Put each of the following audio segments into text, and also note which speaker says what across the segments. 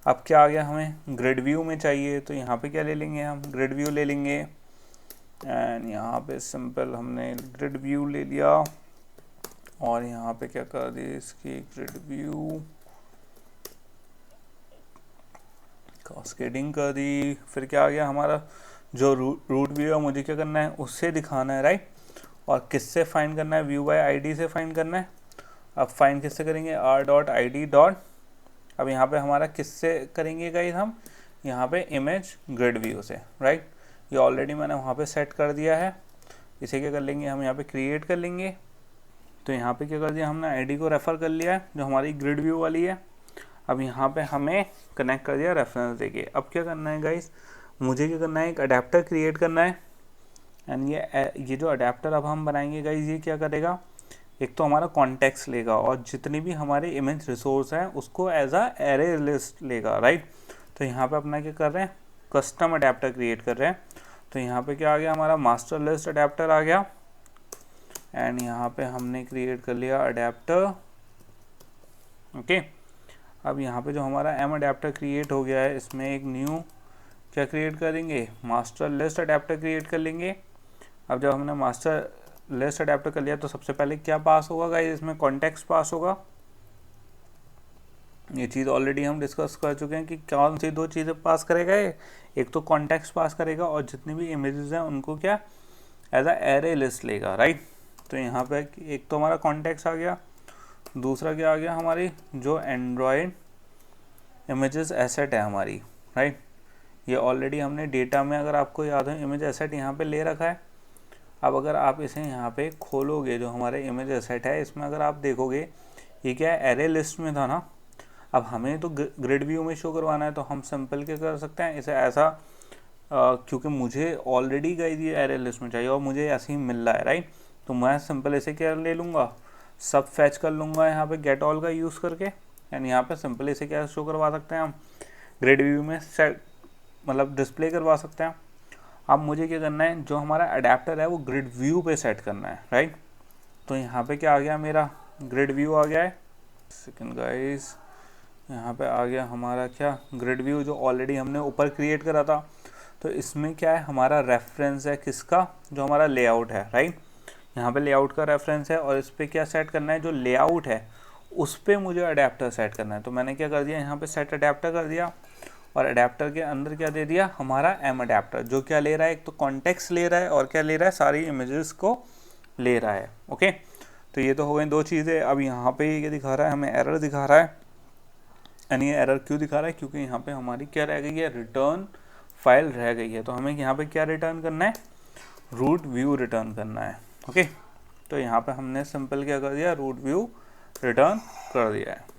Speaker 1: अब क्या आ गया, हमें ग्रिड व्यू में चाहिए, तो यहाँ पे क्या ले लेंगे, हम ग्रिड व्यू ले लेंगे। एंड यहाँ पे सिंपल हमने ग्रिड व्यू ले लिया और यहाँ पे क्या कर दिया, इसकी ग्रिड व्यू कास्केडिंग कर दी। फिर क्या आ गया, हमारा जो रूट व्यू है मुझे क्या करना है, उससे दिखाना है, राइट। और किससे फाइंड करना है, व्यू बाय आईडी से फाइंड करना है। अब फाइंड किससे करेंगे, r.id. अब यहाँ पे हमारा किससे करेंगे गाइस, हम यहाँ पे इमेज ग्रिड व्यू से, राइट। ये ऑलरेडी मैंने वहाँ पे सेट कर दिया है। इसे क्या कर लेंगे, हम यहाँ पे क्रिएट कर लेंगे। तो यहाँ पे क्या कर दिया, हमने आईडी को रेफ़र कर लिया है जो हमारी ग्रिड व्यू वाली है। अब यहाँ पे हमें कनेक्ट कर दिया रेफरेंस देके। अब क्या करना है गाइस, मुझे क्या करना है, एक अडेप्टर क्रिएट करना है। एंड ये जो अडेप्टर अब हम बनाएंगे गाइस, ये क्या करेगा, एक तो हमारा कॉन्टेक्स्ट लेगा और जितनी भी हमारे इमेज रिसोर्स हैं उसको एज अ एरे लिस्ट लेगा, राइट। तो यहाँ पे अपना क्या कर रहे हैं, कस्टम अडेप्टर क्रिएट कर रहे हैं। तो यहाँ पे क्या आ गया, हमारा मास्टर लिस्ट अडेप्टर आ गया। एंड यहाँ पे हमने क्रिएट कर लिया अडेप्टर, ओके। अब यहाँ पे जो हमारा एम अडेप्टर क्रिएट हो गया है, इसमें एक न्यू क्या क्रिएट करेंगे, मास्टर लिस्ट अडेप्टर क्रिएट कर लेंगे। अब जब हमने मास्टर लिस्ट अडेप्टर कर लिया तो सबसे पहले क्या पास होगा गाइस, इसमें कॉन्टेक्स्ट पास होगा। ये चीज़ ऑलरेडी हम डिस्कस कर चुके हैं कि कौन सी दो चीज़ें पास करेगा ये, एक तो कॉन्टेक्स्ट पास करेगा और जितनी भी इमेजेस हैं उनको क्या एज अ एरे लिस्ट लेगा, राइट। तो यहाँ पे एक तो हमारा कॉन्टेक्स्ट आ गया, दूसरा क्या आ गया, हमारी जो एंड्रॉयड इमेजेस एसेट है हमारी, राइट। ये ऑलरेडी हमने डेटा में, अगर आपको याद हो, इमेज एसेट यहाँ पे ले रखा है। अब अगर आप इसे यहाँ पे खोलोगे, जो हमारे इमेज एसेट है इसमें अगर आप देखोगे, ये क्या है, एरे लिस्ट में था ना। अब हमें तो ग्रिड व्यू में शो करवाना है, तो हम सिंपल क्या कर सकते हैं, इसे ऐसा क्योंकि मुझे ऑलरेडी गाइस ये एरे लिस्ट में चाहिए और मुझे ऐसे ही मिल रहा है, राइट। तो मैं सिंपल इसे क्या ले लूँगा, सब फैच कर लूँगा यहाँ पे गेट ऑल का यूज़ करके। एंड यहाँ पे सिंपल इसे क्या शो करवा सकते हैं हम, ग्रिड व्यू में सेट मतलब डिस्प्ले करवा सकते हैं। अब मुझे क्या करना है, जो हमारा अडेप्टर है वो ग्रिड व्यू पे सेट करना है, राइट। तो यहाँ पे क्या आ गया, मेरा ग्रिड व्यू आ गया है। सेकंड गाइस, यहाँ पे आ गया हमारा क्या, ग्रिड व्यू, जो ऑलरेडी हमने ऊपर क्रिएट करा था। तो इसमें क्या है, हमारा रेफरेंस है किसका, जो हमारा लेआउट है, राइट। यहाँ पे लेआउट का रेफरेंस है और इस पर क्या सेट करना है, जो लेआउट है उस पर मुझे अडेप्टर सेट करना है। तो मैंने क्या कर दिया, यहाँ पे सेट अडेप्टर कर दिया और अडेप्टर के अंदर क्या दे दिया, हमारा एम अडेप्टर, जो क्या ले रहा है, एक तो कॉन्टेक्स्ट ले रहा है और क्या ले रहा है, सारी इमेजेस को ले रहा है, ओके। तो ये तो हो गई दो चीज़ें। अब यहाँ पे ये दिखा रहा है, हमें एरर दिखा रहा है। यानी ये एरर क्यों दिखा रहा है, क्योंकि यहाँ पे हमारी क्या रह गई है, रिटर्न फाइल रह गई है। तो हमें यहाँ पे क्या रिटर्न करना है, रूट व्यू रिटर्न करना है, ओके। तो यहाँ पे हमने सिंपल क्या कर दिया, रूट व्यू रिटर्न कर दिया है।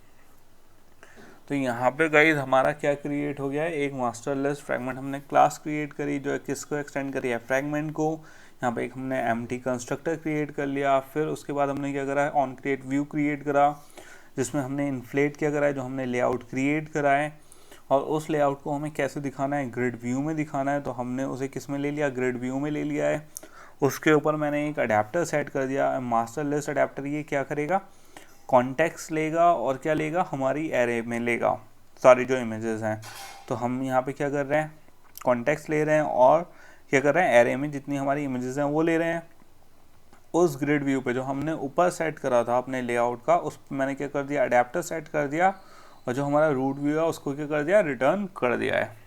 Speaker 1: तो यहाँ पे गाइज हमारा क्या क्रिएट हो गया है, एक मास्टर लिस्ट फ्रैगमेंट हमने क्लास क्रिएट करी, जो किसको एक्सटेंड करी है, फ्रैगमेंट को। यहाँ पे एक हमने एम्प्टी कंस्ट्रक्टर क्रिएट कर लिया। फिर उसके बाद हमने क्या करा है, ऑन क्रिएट व्यू क्रिएट करा, जिसमें हमने इन्फ्लेट क्या करा है, जो हमने लेआउट क्रिएट करा है। और उस लेआउट को हमें कैसे दिखाना है, ग्रिड व्यू में दिखाना है। तो हमने उसे किस में ले लिया, ग्रिड व्यू में ले लिया है। उसके ऊपर मैंने एक अडेप्टर सेट कर दिया, मास्टर लिस्ट अडेप्टर। ये क्या करेगा, कॉन्टेक्स्ट लेगा और क्या लेगा, हमारी एरे में लेगा सारी जो इमेजेस हैं। तो हम यहाँ पे क्या कर रहे हैं, कॉन्टेक्स्ट ले रहे हैं और क्या कर रहे हैं, एरे में जितनी हमारी इमेजेस हैं वो ले रहे हैं। उस ग्रिड व्यू पे जो हमने ऊपर सेट करा था अपने लेआउट का, उस मैंने क्या कर दिया, अडेप्टर सेट कर दिया और जो हमारा रूट व्यू है उसको क्या कर दिया, रिटर्न कर दिया है।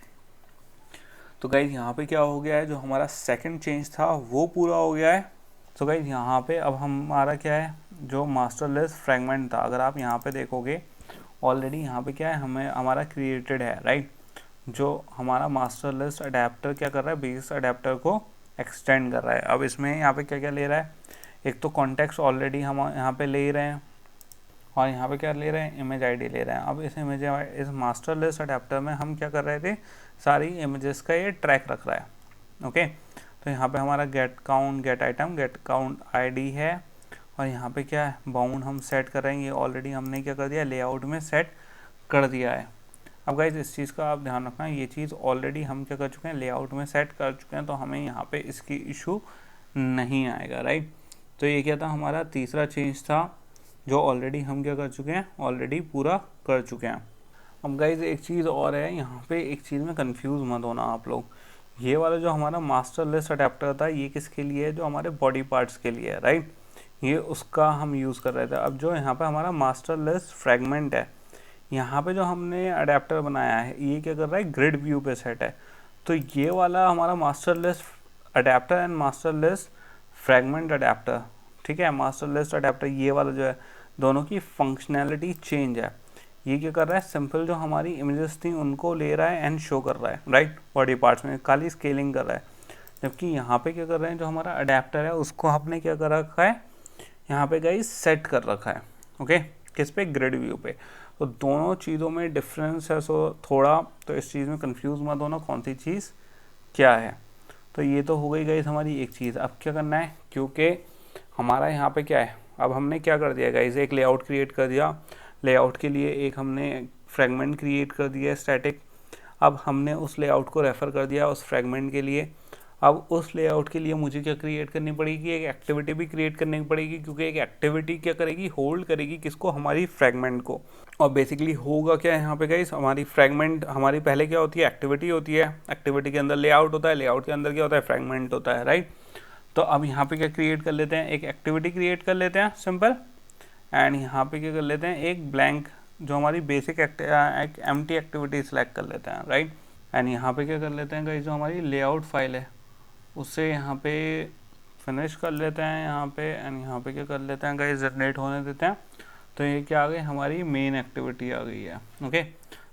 Speaker 1: तो गाइज यहाँ पे क्या हो गया है, जो हमारा सेकंड चेंज था वो पूरा हो गया है। तो गाइज यहाँ पे अब हमारा क्या है, जो मास्टर लिस्ट फ्रैगमेंट था, अगर आप यहाँ पे देखोगे ऑलरेडी यहाँ पे क्या है, हमें हमारा क्रिएटेड है, राइट। जो हमारा मास्टर लिस्ट अडेप्टर क्या कर रहा है, बेस अडेप्टर को एक्सटेंड कर रहा है। अब इसमें यहाँ पे क्या क्या ले रहा है, एक तो कॉन्टेक्स्ट ऑलरेडी हम यहाँ पे ले रहे हैं और यहाँ पे क्या ले रहे हैं, इमेज आईडी ले रहे हैं। अब इस मास्टर लिस्ट अडेप्टर में हम क्या कर रहे थे, सारी इमेजेस का ये ट्रैक रख रहा है, ओके। तो यहाँ पे हमारा gate count, gate item, gate count ID है और यहाँ पे क्या है, बाउंड हम सेट कर रहे हैं। ये ऑलरेडी हमने क्या कर दिया, लेआउट में सेट कर दिया है। अब गाइज इस चीज़ का आप ध्यान रखना, ये चीज़ ऑलरेडी हम क्या कर चुके हैं, लेआउट में सेट कर चुके हैं, तो हमें यहाँ पे इसकी इशू नहीं आएगा, राइट। तो ये क्या था, हमारा तीसरा चेंज था जो ऑलरेडी हम क्या कर चुके हैं, ऑलरेडी पूरा कर चुके हैं। अब गाइज एक चीज़ और है, यहाँ पे एक चीज़ में कंफ्यूज मत होना आप लोग। ये वाला जो हमारा मास्टर लिस्ट अडेप्टर था ये किसके लिए है, जो हमारे बॉडी पार्ट्स के लिए है, राइट। ये उसका हम यूज़ कर रहे थे। अब जो यहाँ पे हमारा मास्टर लिस्ट फ्रेगमेंट है, यहाँ पे जो हमने अडेप्टर बनाया है ये क्या कर रहा है, ग्रिड व्यू पे सेट है। तो ये वाला हमारा master list adapter and master list fragment adapter, ठीक है, मास्टर लिस्ट अडेप्टर ये वाला जो है, दोनों की फंक्शनैलिटी चेंज है। ये क्या कर रहा है, सिंपल जो हमारी इमेजेस थी उनको ले रहा है एंड शो कर रहा है, राइट, बॉडी पार्ट्स में खाली स्केलिंग कर रहा है। जबकि यहाँ पे क्या कर रहे हैं, जो हमारा अडेप्टर है उसको हमने क्या कर रखा है, यहाँ पे गाइस सेट कर रखा है, ओके, किस पे, ग्रिड व्यू पे। तो दोनों चीज़ों में डिफरेंस है, सो थोड़ा तो इस चीज़ में कंफ्यूज मत होना कौन सी चीज़ क्या है। तो ये तो हो गई गाइस हमारी एक चीज़। अब क्या करना है, क्योंकि हमारा यहाँ पे क्या है, अब हमने क्या कर दिया गाइस, एक लेआउट क्रिएट कर दिया। लेआउट के लिए एक हमने फ्रेगमेंट क्रिएट कर दिया स्टैटिक। अब हमने उस लेआउट को रेफ़र कर दिया उस फ्रेगमेंट के लिए। अब उस लेआउट के लिए मुझे क्या क्रिएट करनी पड़ेगी, एक एक्टिविटी भी क्रिएट करनी पड़ेगी, क्योंकि एक एक्टिविटी क्या करेगी, होल्ड करेगी किसको, हमारी फ्रेगमेंट को। और बेसिकली होगा क्या यहाँ पे गाइस, हमारी फ्रेगमेंट हमारी पहले क्या होती है, एक्टिविटी होती है, एक्टिविटी के अंदर लेआउट होता है, लेआउट के अंदर क्या होता है, फ्रेगमेंट होता है, राइट। तो अब यहाँ पे क्या क्रिएट कर लेते हैं, एक एक्टिविटी क्रिएट कर लेते हैं सिंपल, एंड यहाँ पे क्या कर लेते हैं, एक ब्लैंक जो हमारी बेसिक एक एम्प्टी एक्टिविटी सेलेक्ट कर लेते हैं, राइट। एंड यहाँ पे क्या कर लेते हैं गाइस, जो हमारी लेआउट फाइल है उससे यहाँ पे फिनिश कर लेते हैं यहाँ पे, एंड यहाँ पे क्या कर लेते हैं गाइस, जनरेट होने देते हैं। तो ये क्या आ गई, हमारी मेन एक्टिविटी आ गई है, ओके।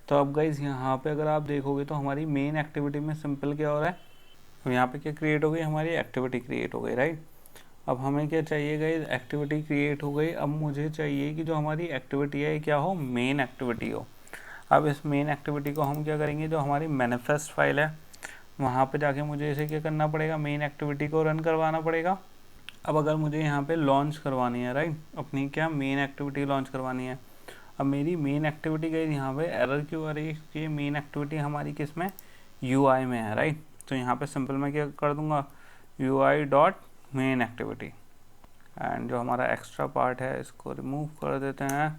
Speaker 1: तो अब गाइस यहाँ पे अगर आप देखोगे तो हमारी मेन एक्टिविटी में सिंपल क्या हो रहा है, तो यहाँ पे क्या क्रिएट हो गई, हमारी एक्टिविटी क्रिएट हो गई, राइट। अब हमें क्या चाहिए गाइस, एक्टिविटी क्रिएट हो गई। अब मुझे चाहिए कि जो हमारी एक्टिविटी है क्या हो, मेन एक्टिविटी हो। अब इस मेन एक्टिविटी को हम क्या करेंगे, जो हमारी मैनिफेस्ट फाइल है वहाँ पे जाके मुझे इसे क्या करना पड़ेगा, मेन एक्टिविटी को रन करवाना पड़ेगा। अब अगर मुझे यहाँ पे लॉन्च करवानी है, राइट, अपनी क्या मेन एक्टिविटी लॉन्च करवानी है। अब मेरी मेन एक्टिविटी गई यहाँ पे एरर क्यों आ रही है, क्योंकि मेन एक्टिविटी हमारी किस में, UI में है, राइट। तो यहाँ पे सिंपल मैं क्या कर दूँगा, UI dot main activity, and जो हमारा एक्स्ट्रा पार्ट है इसको रिमूव कर देते हैं।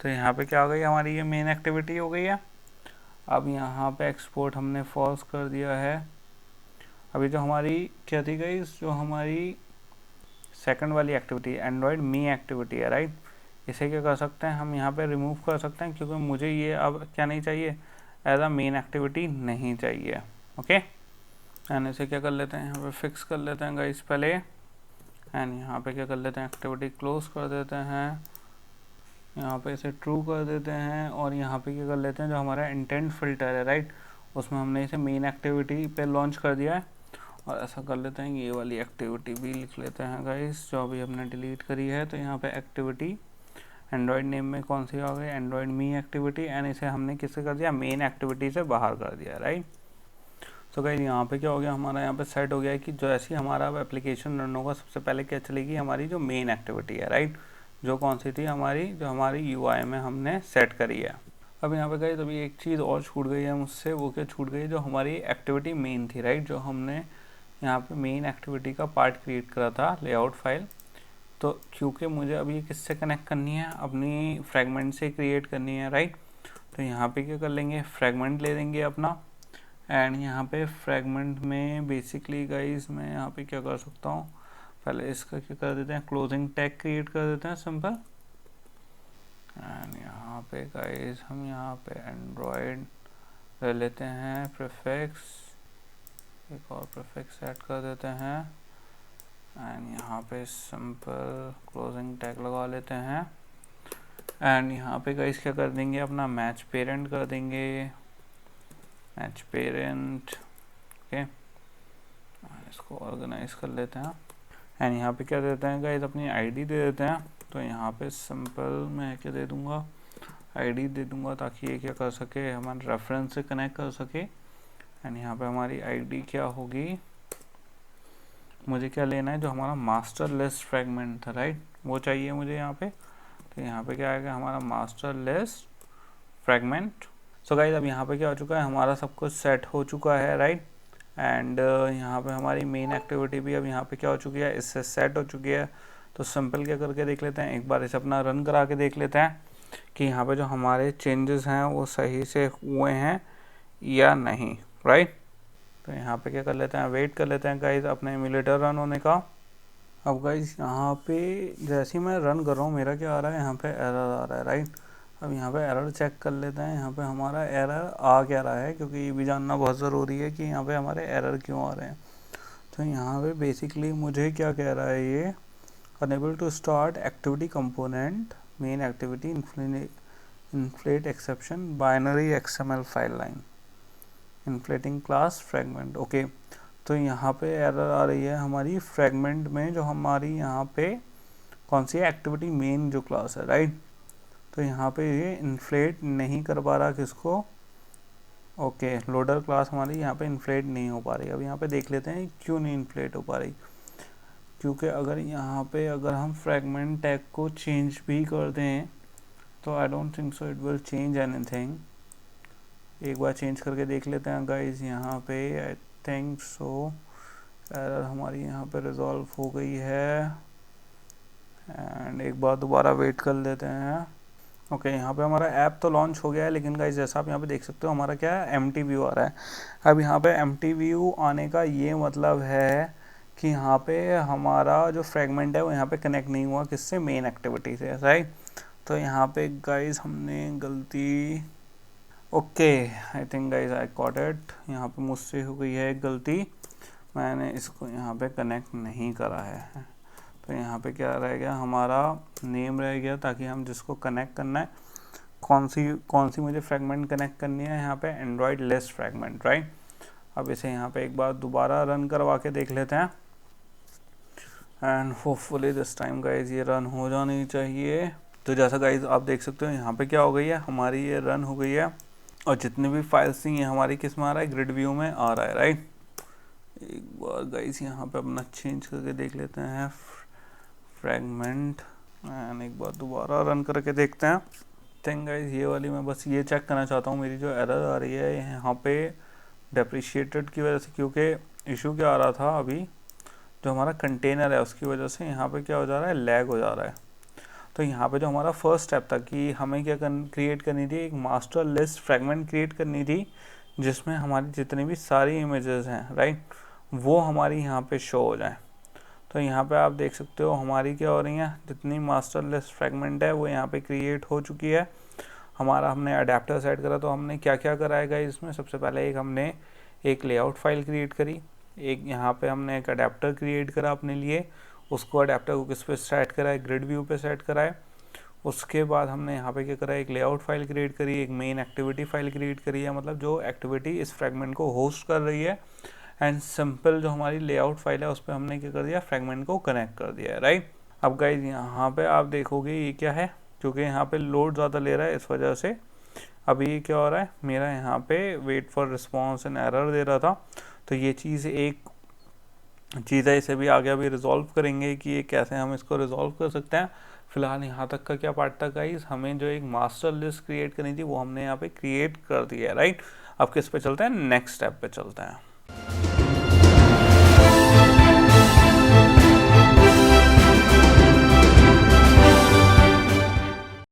Speaker 1: तो यहाँ पे क्या हो गई, हमारी ये मेन एक्टिविटी हो गई है। अब यहाँ पे एक्सपोर्ट हमने फॉल्स कर दिया है। अभी जो हमारी क्या थी गई, जो हमारी सेकंड वाली एक्टिविटी एंड्रॉयड मी एक्टिविटी है, राइट, इसे क्या कर सकते हैं हम, यहाँ पे रिमूव कर सकते हैं, क्योंकि मुझे ये अब क्या नहीं चाहिए, एज अ मेन एक्टिविटी नहीं चाहिए, ओके। एंड इसे क्या कर लेते हैं, यहाँ पे फिक्स कर लेते हैं गाइस पहले, एंड यहाँ पे क्या कर लेते हैं, एक्टिविटी क्लोज कर देते हैं, यहाँ पे इसे ट्रू कर देते हैं, और यहाँ पे क्या कर लेते हैं, जो हमारा इंटेंट फिल्टर है, राइट, उसमें हमने इसे मेन एक्टिविटी पे लॉन्च कर दिया है। और ऐसा कर लेते हैं, ये वाली एक्टिविटी भी लिख लेते हैं गाइस, जो अभी हमने डिलीट करी है। तो यहाँ पे एक्टिविटी एंड्रॉयड नेम में कौन सी आ गई, एंड्रॉयड मी एक्टिविटी, एंड इसे हमने किससे कर दिया, मेन एक्टिविटी से बाहर कर दिया, राइट। तो गाइस यहाँ पे क्या हो गया, हमारा यहाँ पे सेट हो गया है कि जो ऐसी हमारा एप्लीकेशन रन होगा सबसे पहले क्या चलेगी, हमारी जो मेन एक्टिविटी है, राइट, जो कौन सी थी हमारी, जो हमारी UI में हमने सेट करी है। अब यहाँ पे गाइस अभी एक चीज़ और छूट गई है मुझसे, वो क्या छूट गई, जो हमारी एक्टिविटी मेन थी, राइट, जो हमने यहाँ पे मेन एक्टिविटी का पार्ट क्रिएट करा था, लेआउट फाइल। तो क्योंकि मुझे अभी ये किससे कनेक्ट करनी है, अपनी फ्रेगमेंट से क्रिएट करनी है, राइट। तो यहाँ पे क्या कर लेंगे, फ्रेगमेंट ले लेंगे अपना, एंड यहाँ पे फ्रेगमेंट में बेसिकली गाइस मैं यहाँ पे क्या कर सकता हूँ, पहले इसका क्या कर देते हैं, क्लोजिंग टैग क्रिएट कर देते हैं सिंपल, एंड यहाँ पे गाइस हम यहाँ पे एंड्रॉयड ले लेते हैं प्रीफिक्स, एक और प्रीफिक्स ऐड कर देते हैं, एंड यहाँ पे सिंपल क्लोजिंग टैग लगा लेते हैं, एंड यहाँ पे गाइस क्या कर देंगे, अपना मैच पेरेंट कर देंगे, मैच पेरेंट, ओके, इसको ऑर्गेनाइज कर लेते हैं, एंड यहाँ पे क्या देते हैं गाइस, अपनी आईडी दे देते हैं। तो यहाँ पे सिंपल मैं क्या दे दूँगा, आईडी दे दूँगा, ताकि ये क्या कर सके, हमारे रेफरेंस से कनेक्ट कर सके। एंड यहाँ पे हमारी आईडी क्या होगी, मुझे क्या लेना है, जो हमारा मास्टर लिस्ट फ्रेगमेंट था, राइट, वो चाहिए मुझे यहाँ पे। तो यहाँ पे क्या आएगा, हमारा master list fragment. So guys अब यहाँ पे क्या हो चुका है, हमारा सब कुछ सेट हो चुका है, राइट। एंड यहाँ पे हमारी मेन एक्टिविटी भी अब यहाँ पे क्या हो चुकी है, इससे सेट हो चुकी है। तो सिंपल क्या करके देख लेते हैं, एक बार इसे अपना रन करा के देख लेते हैं। कि यहाँ पे जो हमारे चेंजेस हैं वो सही से हुए हैं या नहीं, राइट। तो यहाँ पे क्या कर लेते हैं, वेट कर लेते हैं गाइज अपने एमुलेटर रन होने का। अब गाइज यहाँ पे जैसे ही मैं रन कर रहा हूँ मेरा क्या आ रहा है, यहाँ पे एरर आ रहा है, राइट। अब यहाँ पे एरर चेक कर लेते हैं, यहाँ पे हमारा एरर आ क्या रहा है, क्योंकि ये भी जानना बहुत ज़रूरी है कि यहाँ पे हमारे एरर क्यों आ रहे हैं। तो यहाँ पे बेसिकली मुझे क्या कह रहा है ये, unable to start activity component main activity inflate exception binary XML file line inflating class fragment. Okay, तो यहाँ पे एरर आ रही है हमारी फ्रेगमेंट में, जो हमारी यहाँ पे कौन सी एक्टिविटी मेन जो क्लास है, राइट। तो यहाँ पे ये इन्फ्लेट नहीं कर पा रहा किसको, ओके, लोडर क्लास हमारी यहाँ पे इन्फ्लेट नहीं हो पा रही। अब यहाँ पे देख लेते हैं क्यों नहीं इन्फ्लेट हो पा रही, क्योंकि अगर यहाँ पे अगर हम फ्रेगमेंट टैग को चेंज भी कर दें तो I don't think so it will change anything. एक बार चेंज करके देख लेते हैं गाइज। यहाँ पे आई थिंक सो एरर हमारी यहाँ पे रिजॉल्व हो गई है, एंड एक बार दोबारा वेट कर लेते हैं। ओके, यहाँ पे हमारा ऐप तो लॉन्च हो गया है, लेकिन गाइज जैसा आप यहाँ पे देख सकते हो हमारा क्या है, एम्प्टी व्यू आ रहा है। अब यहाँ पे एम्प्टी व्यू आने का ये मतलब है कि यहाँ पे हमारा जो फ्रेगमेंट है वो यहाँ पे कनेक्ट नहीं हुआ किससे, मेन एक्टिविटी से, राइट। तो यहाँ पे गाइज हमने गलती, okay, I think guys I got it, यहाँ पे मुझसे हो गई है एक गलती, मैंने इसको यहाँ पे कनेक्ट नहीं करा है। तो यहाँ पे क्या रह गया, हमारा नेम रह गया, ताकि हम जिसको कनेक्ट करना है, कौन सी मुझे फ्रेगमेंट कनेक्ट करनी है, यहाँ पे एंड्रॉयड लिस्ट फ्रेगमेंट, राइट। अब इसे यहाँ पे एक बार दोबारा रन करवा के देख लेते हैं, and hopefully this time guys ये रन हो जानी चाहिए। तो जैसा गाइज आप देख सकते हो यहाँ पे क्या हो गई है, हमारी ये रन हो गई है, और जितनी भी फाइल्स थी ये हमारी किस में आ रहा है, ग्रिड व्यू में आ रहा है, राइट। एक बार गाइज यहाँ पे अपना चेंज करके देख लेते हैं फ्रेगमेंट, एंड एक बार दोबारा रन करके देखते हैं। थिंक गाइज ये वाली मैं बस ये चेक करना चाहता हूँ, मेरी जो एरर आ रही है यहाँ पे डेप्रिशिएटेड की वजह से, क्योंकि इशू क्या आ रहा था अभी, जो हमारा कंटेनर है उसकी वजह से यहाँ पे क्या हो जा रहा है, लैग हो जा रहा है। तो यहाँ पे जो हमारा फर्स्ट स्टेप था कि हमें क्या क्रिएट करनी थी, एक मास्टर लिस्ट फ्रेगमेंट क्रिएट करनी थी जिसमें हमारी जितनी भी सारी इमेजेस हैं, राइट, वो हमारी यहाँ पे शो हो जाए। तो यहाँ पे आप देख सकते हो हमारी क्या हो रही है, जितनी मास्टर लिस्ट फ्रेगमेंट है वो यहाँ पे क्रिएट हो चुकी है। हमारा हमने अडेप्टर सेट करा, तो हमने क्या क्या कराएगा इसमें, सबसे पहले हमने एक लेआउट फाइल क्रिएट करी, एक यहाँ पे हमने एक अडेप्टर क्रिएट करा अपने लिए, उसको अडेप्टर को किस पे सेट करा है, ग्रिड व्यू पे सेट करा है। उसके बाद हमने यहाँ पे क्या करा, एक लेआउट फाइल क्रिएट करी, एक मेन एक्टिविटी फाइल क्रिएट करी है, मतलब जो एक्टिविटी इस फ्रेगमेंट को होस्ट कर रही है, एंड सिंपल जो हमारी लेआउट फाइल है उस पर हमने क्या कर दिया, फ्रेगमेंट को कनेक्ट कर दिया है, राइट। अब गाइज यहाँ पे आप देखोगे ये क्या है, क्योंकि यहाँ पे लोड ज़्यादा ले रहा है इस वजह से अभी क्या हो रहा है, मेरा यहाँ पे wait for response and error दे रहा था। तो ये चीज़ एक चीज़ है, इसे भी आगे अभी रिजॉल्व करेंगे कि ये कैसे हम इसको रिजॉल्व कर सकते हैं। फिलहाल यहाँ तक का क्या पार्ट था गाइस, हमें जो एक मास्टर लिस्ट क्रिएट करनी थी वो हमने यहाँ पे क्रिएट कर दिया है, राइट। अब किस पे चलते हैं, नेक्स्ट स्टेप पे चलते हैं।